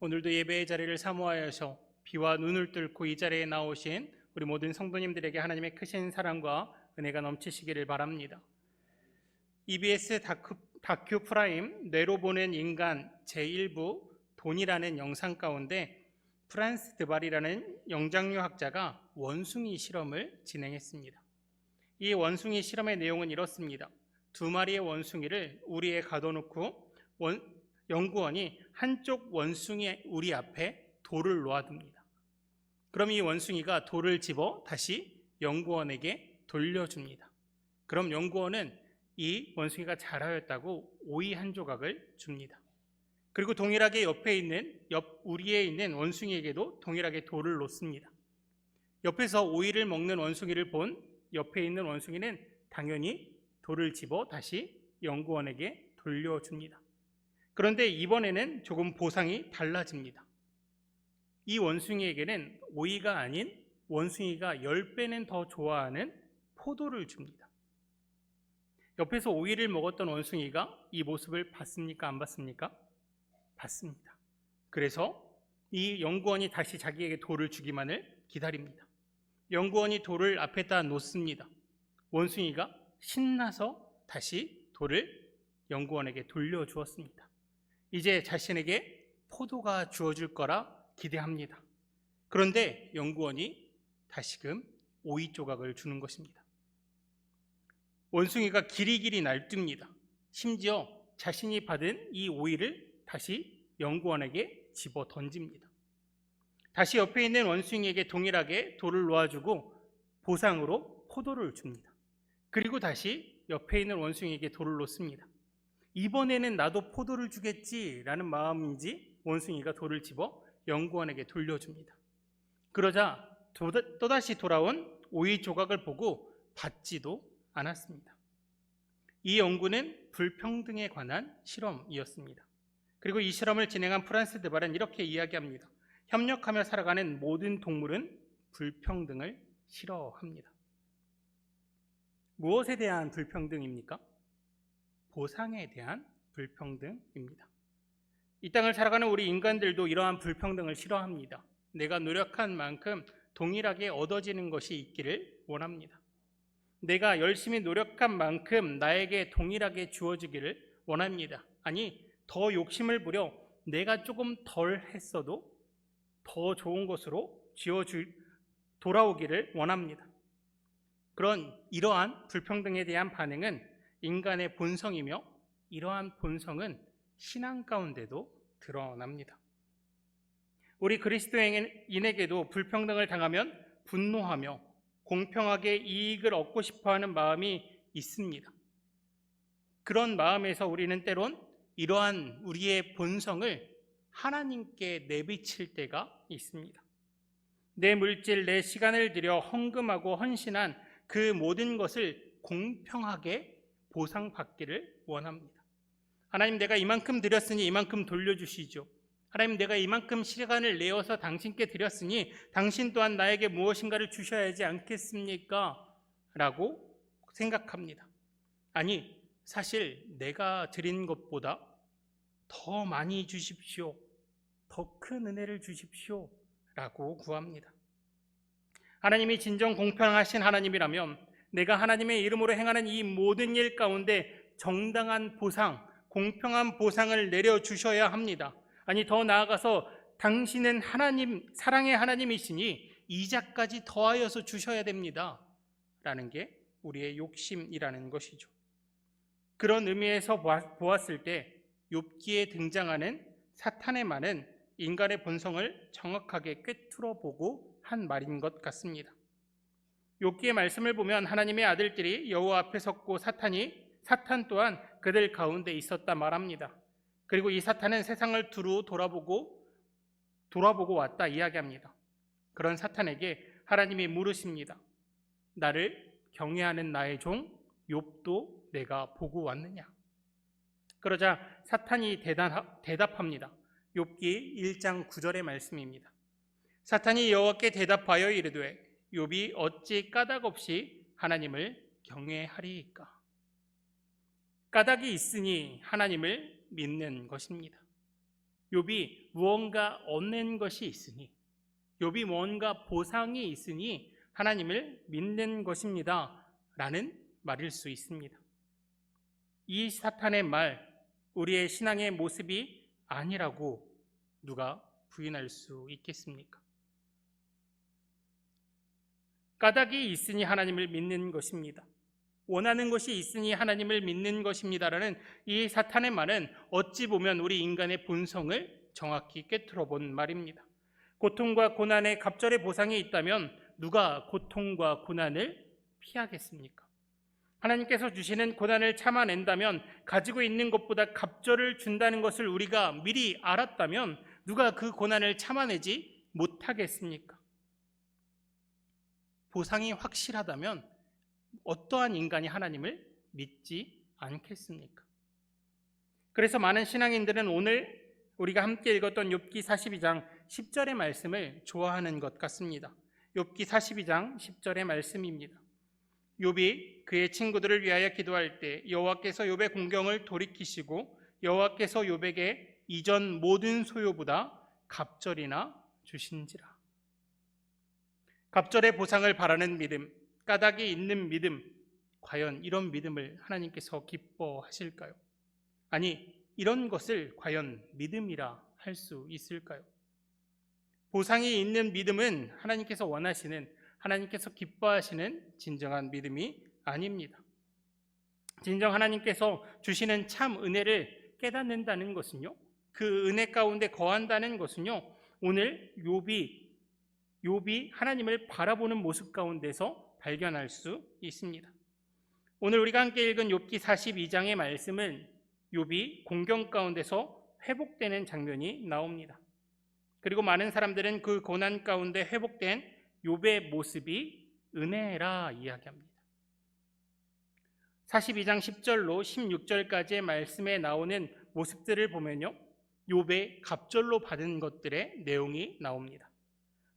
오늘도 예배의 자리를 사모하여서 비와 눈을 뚫고 이 자리에 나오신 우리 모든 성도님들에게 하나님의 크신 사랑과 은혜가 넘치시기를 바랍니다. EBS 다큐 프라임 뇌로 보는 인간 제1부 돈이라는 영상 가운데 프란스 드발이라는 영장류학자가 원숭이 실험을 진행했습니다. 이 원숭이 실험의 내용은 이렇습니다. 2마리의 원숭이를 우리에 가둬놓고 연구원이 한쪽 원숭이 우리 앞에 돌을 놓아둡니다. 그럼 이 원숭이가 돌을 집어 다시 연구원에게 돌려줍니다. 그럼 연구원은 이 원숭이가 잘하였다고 오이 한 조각을 줍니다. 그리고 동일하게 옆에 있는 우리에 있는 원숭이에게도 동일하게 돌을 놓습니다. 옆에서 오이를 먹는 원숭이를 본 옆에 있는 원숭이는 당연히 돌을 집어 다시 연구원에게 돌려줍니다. 그런데 이번에는 조금 보상이 달라집니다. 이 원숭이에게는 오이가 아닌 원숭이가 10배는 더 좋아하는 포도를 줍니다. 옆에서 오이를 먹었던 원숭이가 이 모습을 봤습니까? 안 봤습니까? 봤습니다. 그래서 이 연구원이 다시 자기에게 돌을 주기만을 기다립니다. 연구원이 돌을 앞에다 놓습니다. 원숭이가 신나서 다시 돌을 연구원에게 돌려주었습니다. 이제 자신에게 포도가 주어질 거라 기대합니다. 그런데 연구원이 다시금 오이 조각을 주는 것입니다. 원숭이가 길이길이 날뛰니다. 심지어 자신이 받은 이 오이를 다시 연구원에게 집어 던집니다. 다시 옆에 있는 원숭이에게 동일하게 돌을 놓아주고 보상으로 포도를 줍니다. 그리고 다시 옆에 있는 원숭이에게 돌을 놓습니다. 이번에는 나도 포도를 주겠지라는 마음인지 원숭이가 돌을 집어 연구원에게 돌려줍니다. 그러자 또다시 돌아온 오이 조각을 보고 받지도 않았습니다. 이 연구는 불평등에 관한 실험이었습니다. 그리고 이 실험을 진행한 프란스 드발은 이렇게 이야기합니다. 협력하며 살아가는 모든 동물은 불평등을 싫어합니다. 무엇에 대한 불평등입니까? 보상에 대한 불평등입니다. 이 땅을 살아가는 우리 인간들도 이러한 불평등을 싫어합니다. 내가 노력한 만큼 동일하게 얻어지는 것이 있기를 원합니다. 내가 열심히 노력한 만큼 나에게 동일하게 주어지기를 원합니다. 아니, 더 욕심을 부려 내가 조금 덜 했어도 더 좋은 것으로 돌아오기를 원합니다. 이러한 불평등에 대한 반응은 인간의 본성이며 이러한 본성은 신앙 가운데도 드러납니다. 우리 그리스도인에게도 불평등을 당하면 분노하며 공평하게 이익을 얻고 싶어하는 마음이 있습니다. 그런 마음에서 우리는 때론 이러한 우리의 본성을 하나님께 내비칠 때가 있습니다. 내 물질, 내 시간을 들여 헌금하고 헌신한 그 모든 것을 공평하게 보상받기를 원합니다. 하나님, 내가 이만큼 드렸으니 이만큼 돌려주시죠. 하나님, 내가 이만큼 시간을 내어서 당신께 드렸으니 당신 또한 나에게 무엇인가를 주셔야 하지 않겠습니까? 라고 생각합니다. 아니, 사실 내가 드린 것보다 더 많이 주십시오. 더 큰 은혜를 주십시오. 라고 구합니다. 하나님이 진정 공평하신 하나님이라면 내가 하나님의 이름으로 행하는 이 모든 일 가운데 정당한 보상, 공평한 보상을 내려주셔야 합니다. 아니, 더 나아가서 당신은 하나님, 사랑의 하나님이시니 이자까지 더하여서 주셔야 됩니다. 라는 게 우리의 욕심이라는 것이죠. 그런 의미에서 보았을 때 욥기에 등장하는 사탄의 말은 인간의 본성을 정확하게 꿰뚫어 보고 한 말인 것 같습니다. 욥기의 말씀을 보면 하나님의 아들들이 여호와 앞에 섰고 사탄 또한 그들 가운데 있었다 말합니다. 그리고 이 사탄은 세상을 두루 돌아보고 왔다 이야기합니다. 그런 사탄에게 하나님이 물으십니다. 나를 경외하는 나의 종 욥도 내가 보고 왔느냐? 그러자 사탄이 대답합니다. 욥기 1장 9절의 말씀입니다. 사탄이 여호와께 대답하여 이르되 욥이 어찌 까닭 없이 하나님을 경외하리이까? 까닭이 있으니 하나님을 믿는 것입니다. 욥이 무언가 얻는 것이 있으니, 욥이 무언가 보상이 있으니 하나님을 믿는 것입니다 라는 말일 수 있습니다. 이 사탄의 말, 우리의 신앙의 모습이 아니라고 누가 부인할 수 있겠습니까? 까닭이 있으니 하나님을 믿는 것입니다, 원하는 것이 있으니 하나님을 믿는 것입니다라는 이 사탄의 말은 어찌 보면 우리 인간의 본성을 정확히 꿰뚫어 본 말입니다. 고통과 고난의 갑절의 보상이 있다면 누가 고통과 고난을 피하겠습니까? 하나님께서 주시는 고난을 참아낸다면, 가지고 있는 것보다 갑절을 준다는 것을 우리가 미리 알았다면 누가 그 고난을 참아내지 못하겠습니까? 보상이 확실하다면 어떠한 인간이 하나님을 믿지 않겠습니까? 그래서 많은 신앙인들은 오늘 우리가 함께 읽었던 욥기 42장 10절의 말씀을 좋아하는 것 같습니다. 욥기 42장 10절의 말씀입니다. 욥이 그의 친구들을 위하여 기도할 때 여호와께서 욥의 공경을 돌이키시고 여호와께서 욥에게 이전 모든 소요보다 갑절이나 주신지라. 갑절의 보상을 바라는 믿음, 까닭이 있는 믿음, 과연 이런 믿음을 하나님께서 기뻐하실까요? 아니, 이런 것을 과연 믿음이라 할 수 있을까요? 보상이 있는 믿음은 하나님께서 원하시는, 하나님께서 기뻐하시는 진정한 믿음이 아닙니다. 진정 하나님께서 주시는 참 은혜를 깨닫는다는 것은요, 그 은혜 가운데 거한다는 것은요, 오늘 욥이 하나님을 바라보는 모습 가운데서 발견할 수 있습니다. 오늘 우리가 함께 읽은 욥기 42장의 말씀은 욥이 공경 가운데서 회복되는 장면이 나옵니다. 그리고 많은 사람들은 그 고난 가운데 회복된 욥의 모습이 은혜라 이야기합니다. 42장 10절로 16절까지의 말씀에 나오는 모습들을 보면요, 욥의 갑절로 받은 것들의 내용이 나옵니다.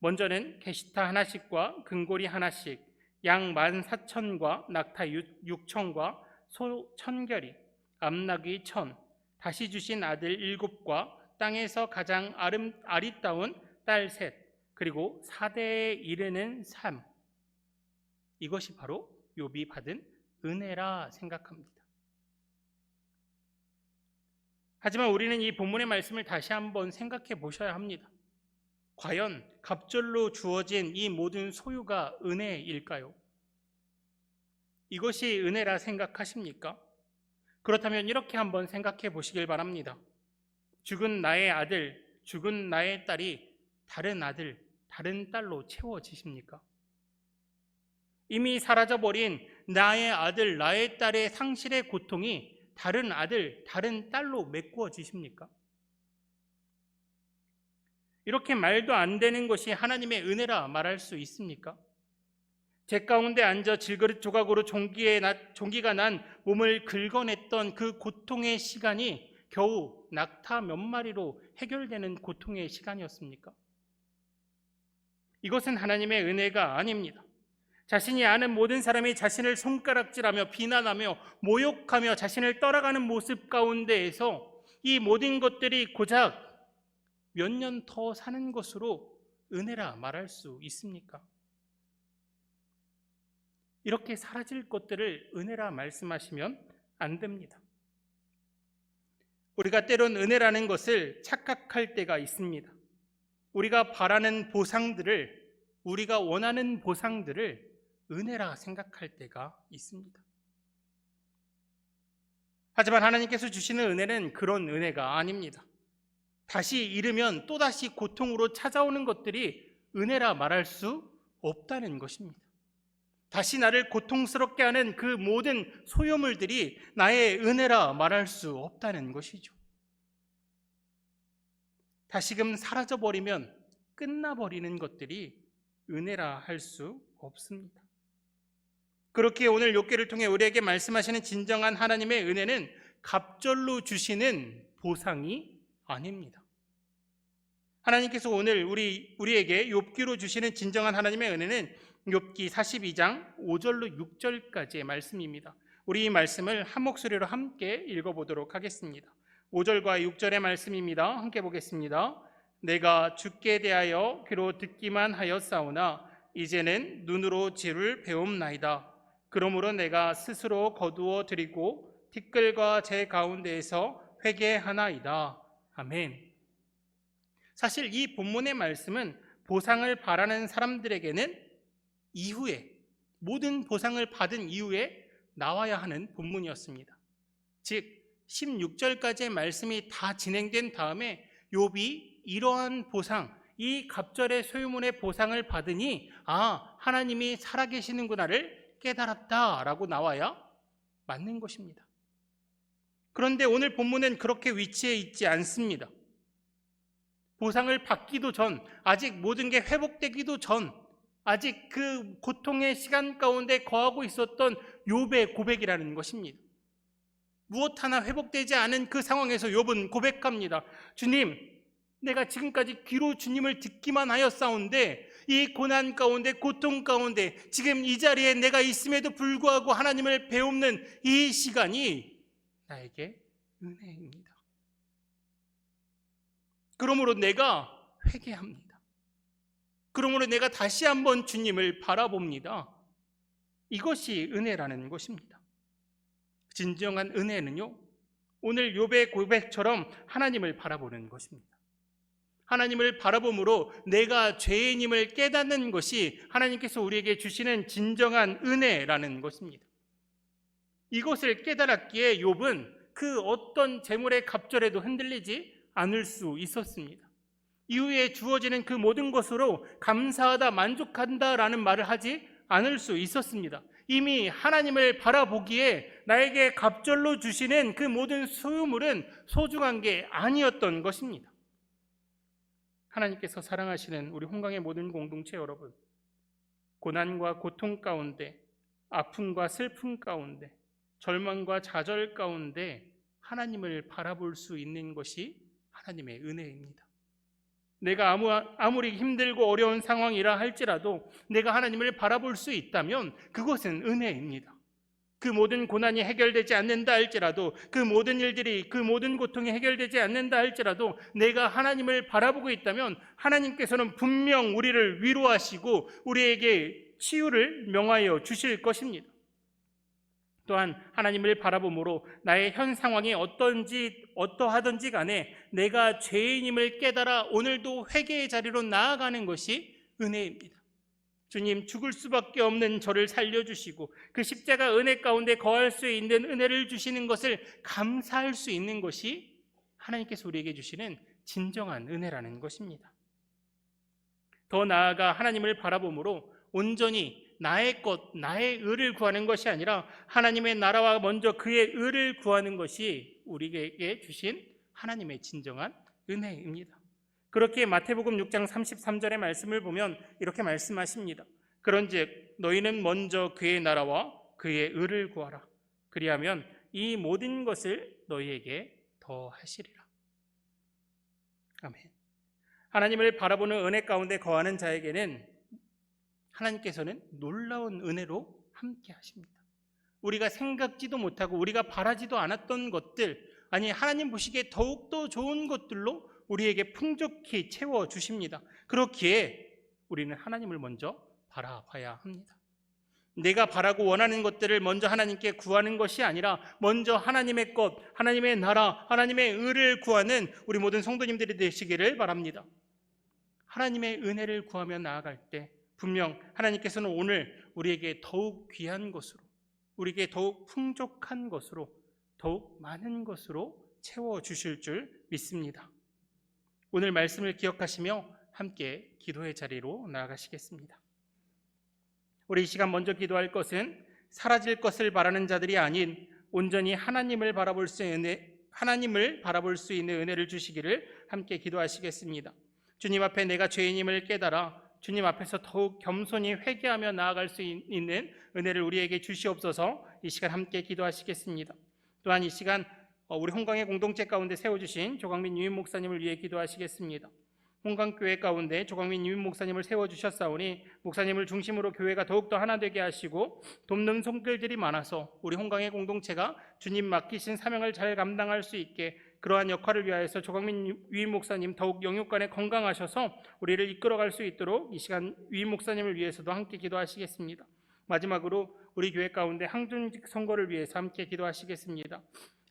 먼저는 게시타 하나씩과 금고리 하나씩, 양 14,000과 낙타 6,000과 소 1,000결이, 암나귀 1,000, 다시 주신 아들 7과 땅에서 가장 아리따운 딸 셋, 그리고 4대에 이르는 삶. 이것이 바로 욥이 받은 은혜라 생각합니다. 하지만 우리는 이 본문의 말씀을 다시 한번 생각해 보셔야 합니다. 과연 갑절로 주어진 이 모든 소유가 은혜일까요? 이것이 은혜라 생각하십니까? 그렇다면 이렇게 한번 생각해 보시길 바랍니다. 죽은 나의 아들, 죽은 나의 딸이 다른 아들, 다른 딸로 채워지십니까? 이미 사라져버린 나의 아들, 나의 딸의 상실의 고통이 다른 아들, 다른 딸로 메꾸어지십니까? 이렇게 말도 안 되는 것이 하나님의 은혜라 말할 수 있습니까? 제 가운데 앉아 질그릇 조각으로 종기가 난 몸을 긁어냈던 그 고통의 시간이 겨우 낙타 몇 마리로 해결되는 고통의 시간이었습니까? 이것은 하나님의 은혜가 아닙니다. 자신이 아는 모든 사람이 자신을 손가락질하며 비난하며 모욕하며 자신을 떠나가는 모습 가운데에서 이 모든 것들이 고작 몇 년 더 사는 것으로 은혜라 말할 수 있습니까? 이렇게 사라질 것들을 은혜라 말씀하시면 안 됩니다. 우리가 때론 은혜라는 것을 착각할 때가 있습니다. 우리가 바라는 보상들을, 우리가 원하는 보상들을 은혜라 생각할 때가 있습니다. 하지만 하나님께서 주시는 은혜는 그런 은혜가 아닙니다. 다시 잃으면 또다시 고통으로 찾아오는 것들이 은혜라 말할 수 없다는 것입니다. 다시 나를 고통스럽게 하는 그 모든 소유물들이 나의 은혜라 말할 수 없다는 것이죠. 다시금 사라져버리면 끝나버리는 것들이 은혜라 할 수 없습니다. 그렇게 오늘 욥기를 통해 우리에게 말씀하시는 진정한 하나님의 은혜는 갑절로 주시는 보상이 아닙니다. 하나님께서 오늘 우리에게 욥기로 주시는 진정한 하나님의 은혜는 욥기 42장 5절로 6절까지의 말씀입니다. 우리 이 말씀을 한 목소리로 함께 읽어보도록 하겠습니다. 5절과 6절의 말씀입니다. 함께 보겠습니다. 내가 주께 대하여 귀로 듣기만 하였사오나 이제는 눈으로 주를 배움나이다. 그러므로 내가 스스로 거두어 드리고 티끌과 제 가운데에서 회개하나이다. 아멘. 사실 이 본문의 말씀은 보상을 바라는 사람들에게는 이후에, 모든 보상을 받은 이후에 나와야 하는 본문이었습니다. 즉 16절까지의 말씀이 다 진행된 다음에 욥이 이러한 보상, 이 갑절의 소유문의 보상을 받으니 하나님이 살아계시는구나를 깨달았다라고 나와야 맞는 것입니다. 그런데 오늘 본문은 그렇게 위치해 있지 않습니다. 보상을 받기도 전, 아직 모든 게 회복되기도 전, 아직 그 고통의 시간 가운데 거하고 있었던 욥의 고백이라는 것입니다. 무엇 하나 회복되지 않은 그 상황에서 욥은 고백합니다. 주님, 내가 지금까지 귀로 주님을 듣기만 하였사온데 이 고난 가운데, 고통 가운데 지금 이 자리에 내가 있음에도 불구하고 하나님을 배우는 이 시간이 나에게 은혜입니다. 그러므로 내가 회개합니다. 그러므로 내가 다시 한번 주님을 바라봅니다. 이것이 은혜라는 것입니다. 진정한 은혜는요, 오늘 욥의 고백처럼 하나님을 바라보는 것입니다. 하나님을 바라봄으로 내가 죄인임을 깨닫는 것이 하나님께서 우리에게 주시는 진정한 은혜라는 것입니다. 이것을 깨달았기에 욥은 그 어떤 재물의 갑절에도 흔들리지 않을 수 있었습니다. 이후에 주어지는 그 모든 것으로 감사하다, 만족한다라는 말을 하지 않을 수 있었습니다. 이미 하나님을 바라보기에 나에게 갑절로 주시는 그 모든 소유물은 소중한 게 아니었던 것입니다. 하나님께서 사랑하시는 우리 홍강의 모든 공동체 여러분, 고난과 고통 가운데, 아픔과 슬픔 가운데, 절망과 좌절 가운데 하나님을 바라볼 수 있는 것이 하나님의 은혜입니다. 내가 아무리 힘들고 어려운 상황이라 할지라도 내가 하나님을 바라볼 수 있다면 그것은 은혜입니다. 그 모든 고난이 해결되지 않는다 할지라도, 그 모든 일들이, 그 모든 고통이 해결되지 않는다 할지라도 내가 하나님을 바라보고 있다면 하나님께서는 분명 우리를 위로하시고 우리에게 치유를 명하여 주실 것입니다. 또한 하나님을 바라봄으로 나의 현 상황이 어떠하든지 간에 내가 죄인임을 깨달아 오늘도 회개의 자리로 나아가는 것이 은혜입니다. 주님, 죽을 수밖에 없는 저를 살려주시고 그 십자가 은혜 가운데 거할 수 있는 은혜를 주시는 것을 감사할 수 있는 것이 하나님께서 우리에게 주시는 진정한 은혜라는 것입니다. 더 나아가 하나님을 바라봄으로 온전히 나의 것, 나의 의를 구하는 것이 아니라 하나님의 나라와 먼저 그의 의를 구하는 것이 우리에게 주신 하나님의 진정한 은혜입니다. 그렇게 마태복음 6장 33절의 말씀을 보면 이렇게 말씀하십니다. 그런즉 너희는 먼저 그의 나라와 그의 의를 구하라. 그리하면 이 모든 것을 너희에게 더하시리라. 아멘. 하나님을 바라보는 은혜 가운데 거하는 자에게는 하나님께서는 놀라운 은혜로 함께 하십니다. 우리가 생각지도 못하고 우리가 바라지도 않았던 것들, 아니 하나님 보시기에 더욱더 좋은 것들로 우리에게 풍족히 채워주십니다. 그렇기에 우리는 하나님을 먼저 바라봐야 합니다. 내가 바라고 원하는 것들을 먼저 하나님께 구하는 것이 아니라 먼저 하나님의 것, 하나님의 나라, 하나님의 의를 구하는 우리 모든 성도님들이 되시기를 바랍니다. 하나님의 은혜를 구하며 나아갈 때 분명 하나님께서는 오늘 우리에게 더욱 귀한 것으로, 우리에게 더욱 풍족한 것으로, 더욱 많은 것으로 채워주실 줄 믿습니다. 오늘 말씀을 기억하시며 함께 기도의 자리로 나아가시겠습니다. 우리 이 시간 먼저 기도할 것은 사라질 것을 바라는 자들이 아닌 온전히 하나님을 바라볼 수 있는 은혜를 주시기를 함께 기도하시겠습니다. 주님 앞에 내가 죄인임을 깨달아 주님 앞에서 더욱 겸손히 회개하며 나아갈 수 있는 은혜를 우리에게 주시옵소서. 이 시간 함께 기도하시겠습니다. 또한 이 시간 우리 홍강의 공동체 가운데 세워주신 조광민 유임 목사님을 위해 기도하시겠습니다. 홍강교회 가운데 조광민 유임 목사님을 세워주셨사오니 목사님을 중심으로 교회가 더욱더 하나 되게 하시고 돕는 손길들이 많아서 우리 홍강의 공동체가 주님 맡기신 사명을 잘 감당할 수 있게 그러한 역할을 위하여서 조광민 위임 목사님 더욱 영육간에 건강하셔서 우리를 이끌어갈 수 있도록 이 시간 위임 목사님을 위해서도 함께 기도하시겠습니다. 마지막으로 우리 교회 가운데 항존직 선거를 위해서 함께 기도하시겠습니다.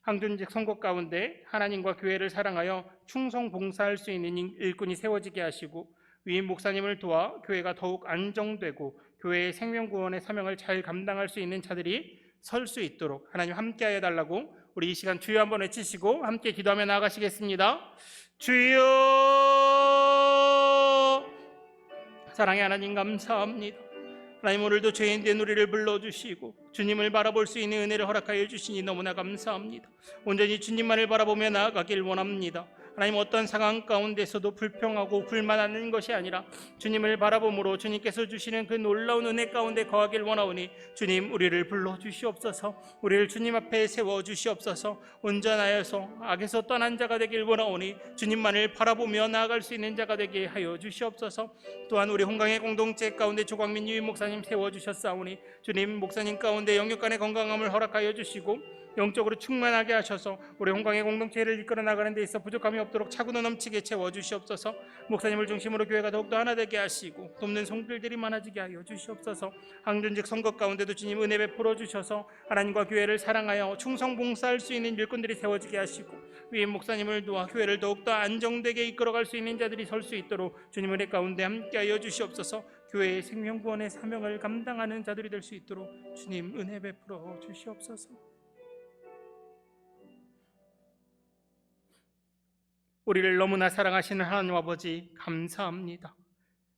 항존직 선거 가운데 하나님과 교회를 사랑하여 충성 봉사할 수 있는 일꾼이 세워지게 하시고 위임 목사님을 도와 교회가 더욱 안정되고 교회의 생명구원의 사명을 잘 감당할 수 있는 자들이 설 수 있도록 하나님 함께하여 달라고 우리 이 시간 주여 한번 외치시고 함께 기도하며 나아가시겠습니다. 주여, 사랑의 하나님 감사합니다. 하나님, 오늘도 죄인된 우리를 불러주시고 주님을 바라볼 수 있는 은혜를 허락하여 주시니 너무나 감사합니다. 온전히 주님만을 바라보며 나아가길 원합니다. 하나님, 어떤 상황 가운데서도 불평하고 불만하는 것이 아니라 주님을 바라봄으로 주님께서 주시는 그 놀라운 은혜 가운데 거하길 원하오니 주님, 우리를 불러주시옵소서. 우리를 주님 앞에 세워주시옵소서. 온전하여서 악에서 떠난 자가 되길 원하오니 주님만을 바라보며 나아갈 수 있는 자가 되게 하여 주시옵소서. 또한 우리 홍강의 공동체 가운데 조광민 유임 목사님 세워주셨사오니 주님, 목사님 가운데 영육간의 건강함을 허락하여 주시고 영적으로 충만하게 하셔서 우리 홍강의 공동체를 이끌어 나가는 데 있어 부족함이 없도록 차고도 넘치게 채워주시옵소서. 목사님을 중심으로 교회가 더욱더 하나 되게 하시고 돕는 손길들이 많아지게 하여 주시옵소서. 항존직 선거 가운데도 주님 은혜 베풀어 주셔서 하나님과 교회를 사랑하여 충성 봉사할 수 있는 일꾼들이 세워지게 하시고 위임 목사님을 도와 교회를 더욱더 안정되게 이끌어갈 수 있는 자들이 설 수 있도록 주님 은혜 가운데 함께하여 주시옵소서. 교회의 생명구원의 사명을 감당하는 자들이 될 수 있도록 주님 은혜 베풀어 주시옵소서. 우리를 너무나 사랑하시는 하나님 아버지, 감사합니다.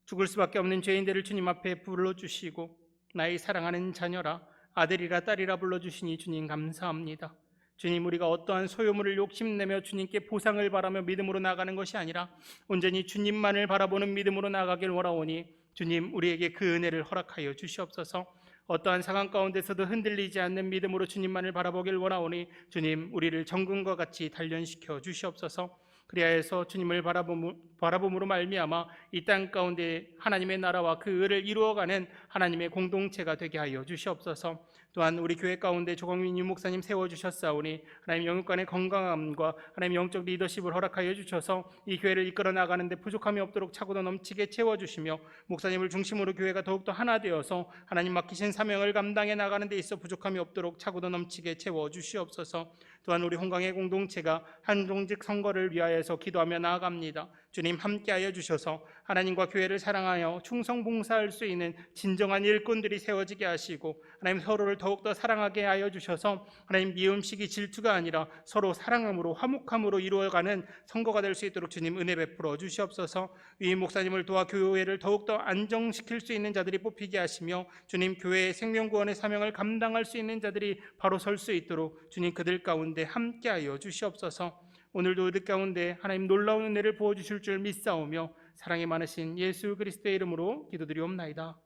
죽을 수밖에 없는 죄인들을 주님 앞에 불러주시고 나의 사랑하는 자녀라, 아들이라 딸이라 불러주시니 주님 감사합니다. 주님, 우리가 어떠한 소유물을 욕심내며 주님께 보상을 바라며 믿음으로 나아가는 것이 아니라 온전히 주님만을 바라보는 믿음으로 나아가길 원하오니 주님, 우리에게 그 은혜를 허락하여 주시옵소서. 어떠한 상황 가운데서도 흔들리지 않는 믿음으로 주님만을 바라보길 원하오니 주님, 우리를 정금과 같이 단련시켜 주시옵소서. 그리하여서 주님을 바라봄으로 말미암아 이 땅 가운데 하나님의 나라와 그 의를 이루어가는 하나님의 공동체가 되게 하여 주시옵소서. 또한 우리 교회 가운데 조광민 유목사님 세워주셨사오니 하나님 영육간의 건강함과 하나님 영적 리더십을 허락하여 주셔서 이 교회를 이끌어 나가는데 부족함이 없도록 차고도 넘치게 채워주시며 목사님을 중심으로 교회가 더욱더 하나 되어서 하나님 맡기신 사명을 감당해 나가는 데 있어 부족함이 없도록 차고도 넘치게 채워주시옵소서. 또한 우리 홍강의 공동체가 항존직 선거를 위하여서 기도하며 나아갑니다. 주님, 함께하여 주셔서 하나님과 교회를 사랑하여 충성 봉사할 수 있는 진정한 일꾼들이 세워지게 하시고 하나님, 서로를 더욱더 사랑하게 하여 주셔서 하나님, 미움식이 질투가 아니라 서로 사랑함으로 화목함으로 이루어가는 선거가 될 수 있도록 주님 은혜 베풀어 주시옵소서. 위임 목사님을 도와 교회를 더욱더 안정시킬 수 있는 자들이 뽑히게 하시며 주님, 교회의 생명구원의 사명을 감당할 수 있는 자들이 바로 설 수 있도록 주님, 그들 가운데 함께하여 주시옵소서. 오늘도 우리 가운데 하나님 놀라운 은혜를 부어주실 줄 믿사오며 사랑이 많으신 예수 그리스도의 이름으로 기도드리옵나이다.